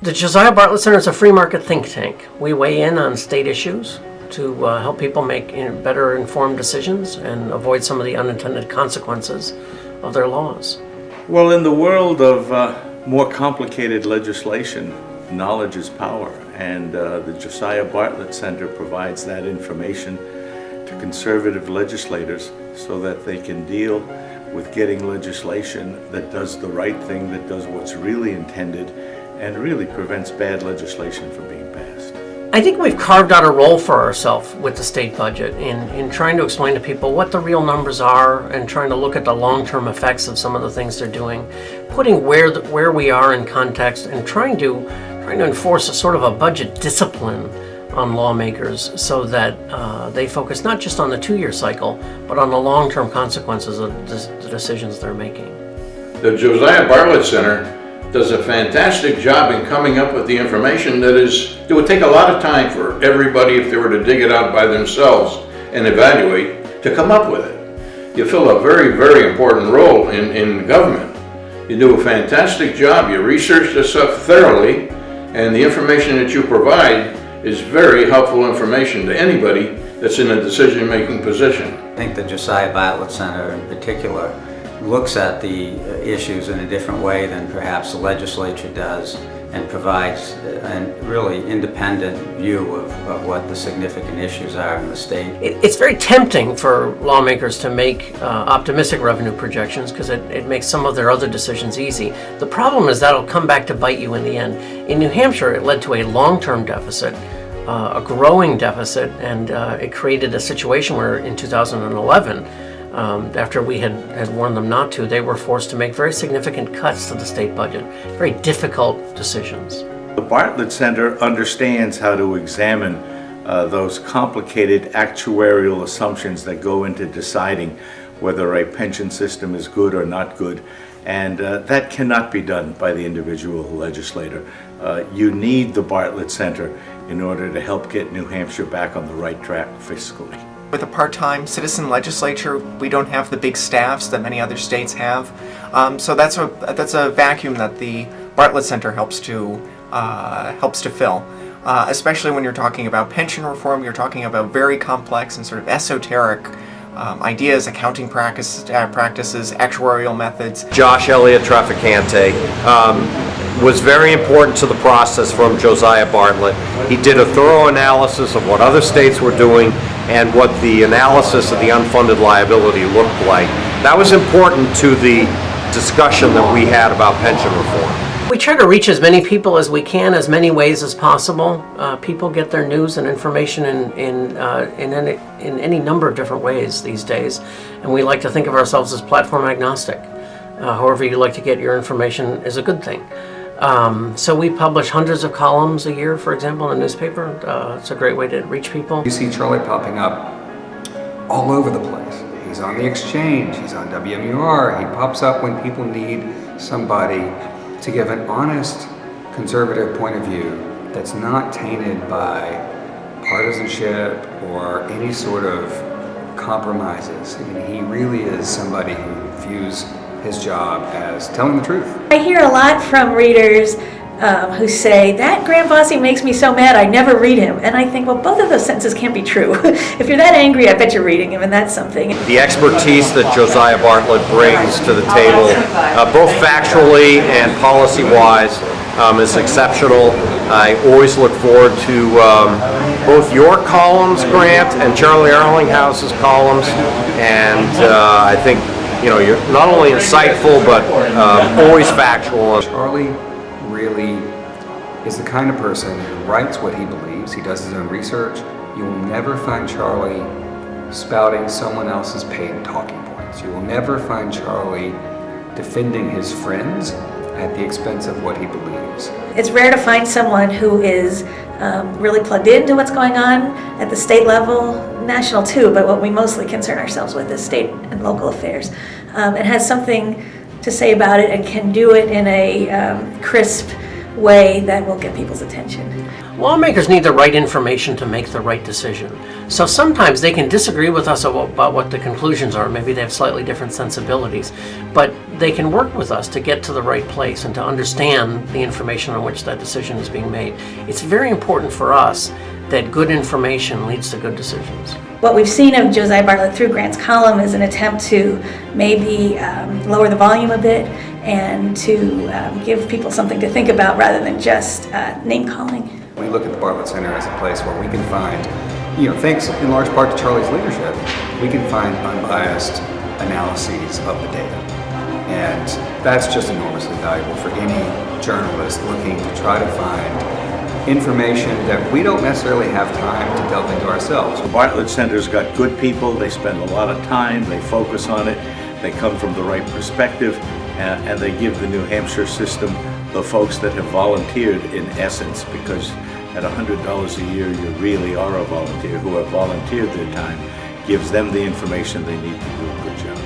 The Josiah Bartlett Center is a free market think tank. We weigh in on state issues to help people make better informed decisions and avoid some of the unintended consequences of their laws. Well, in the world of more complicated legislation, knowledge is power, and the Josiah Bartlett Center provides that information to conservative legislators so that they can deal with getting legislation that does the right thing, that does what's really intended, and really prevents bad legislation from being passed. I think we've carved out a role for ourselves with the state budget in trying to explain to people what the real numbers are and trying to look at the long-term effects of some of the things they're doing, putting where we are in context, and trying to enforce a sort of a budget discipline on lawmakers so that they focus not just on the 2-year cycle, but on the long-term consequences of the decisions they're making. The Josiah Bartlett Center does a fantastic job in coming up with the information it would take a lot of time for everybody, if they were to dig it out by themselves and evaluate, to come up with it. You fill a very, very important role in government. You do a fantastic job. You research this stuff thoroughly, and the information that you provide is very helpful information to anybody that's in a decision-making position. I think the Josiah Bartlett Center in particular looks at the issues in a different way than perhaps the legislature does, and provides a really independent view of what the significant issues are in the state. It's very tempting for lawmakers to make optimistic revenue projections because it makes some of their other decisions easy. The problem is that'll come back to bite you in the end. In New Hampshire, it led to a long-term deficit, a growing deficit, and it created a situation where in 2011, after we had warned them not to, they were forced to make very significant cuts to the state budget, very difficult decisions. The Bartlett Center understands how to examine those complicated actuarial assumptions that go into deciding whether a pension system is good or not good, and that cannot be done by the individual legislator. You need the Bartlett Center in order to help get New Hampshire back on the right track fiscally. With a part-time citizen legislature, we don't have the big staffs that many other states have. So that's a vacuum that the Bartlett Center helps to fill. Especially when you're talking about pension reform, you're talking about very complex and sort of esoteric ideas, accounting practices, actuarial methods. Josh Elliott Traficante was very important to the process from Josiah Bartlett. He did a thorough analysis of what other states were doing and what the analysis of the unfunded liability looked like. That was important to the discussion that we had about pension reform. We try to reach as many people as we can, as many ways as possible. People get their news and information in any number of different ways these days, and we like to think of ourselves as platform agnostic. However you like to get your information is a good thing. So we publish hundreds of columns a year, for example, in a newspaper. It's a great way to reach people. You see Charlie popping up all over the place. He's on the Exchange, he's on WMUR, he pops up when people need somebody to give an honest, conservative point of view that's not tainted by partisanship or any sort of compromises. I mean, he really is somebody who views his job as telling the truth. I hear a lot from readers who say, that Graham Bossy makes me so mad I never read him. And I think, well, both of those sentences can't be true. If you're that angry, I bet you're reading him, and that's something. The expertise that Josiah Bartlett brings to the table, both factually and policy-wise, is exceptional. I always look forward to both your columns, Grant, and Charlie Arlinghouse's columns, and I think you're not only insightful, but always factual. Charlie really is the kind of person who writes what he believes. He does his own research. You will never find Charlie spouting someone else's paid talking points. You will never find Charlie defending his friends at the expense of what he believes. It's rare to find someone who is really plugged into what's going on at the state level, national too, but what we mostly concern ourselves with is state and local affairs, and has something to say about it and can do it in a crisp way that will get people's attention. Lawmakers need the right information to make the right decision. So sometimes they can disagree with us about what the conclusions are. Maybe they have slightly different sensibilities, but they can work with us to get to the right place and to understand the information on which that decision is being made. It's very important for us that good information leads to good decisions. What we've seen of Josiah Bartlett through Grant's column is an attempt to maybe lower the volume a bit and to give people something to think about rather than just name calling. We look at the Bartlett Center as a place where we can find, thanks in large part to Charlie's leadership, we can find unbiased analyses of the data. And that's just enormously valuable for any journalist looking to try to find information that we don't necessarily have time to delve into ourselves. The Bartlett Center's got good people, they spend a lot of time, they focus on it, they come from the right perspective, and they give the New Hampshire system the folks that have volunteered in essence, because at $100 a year you really are a volunteer who have volunteered their time, gives them the information they need to do a good job.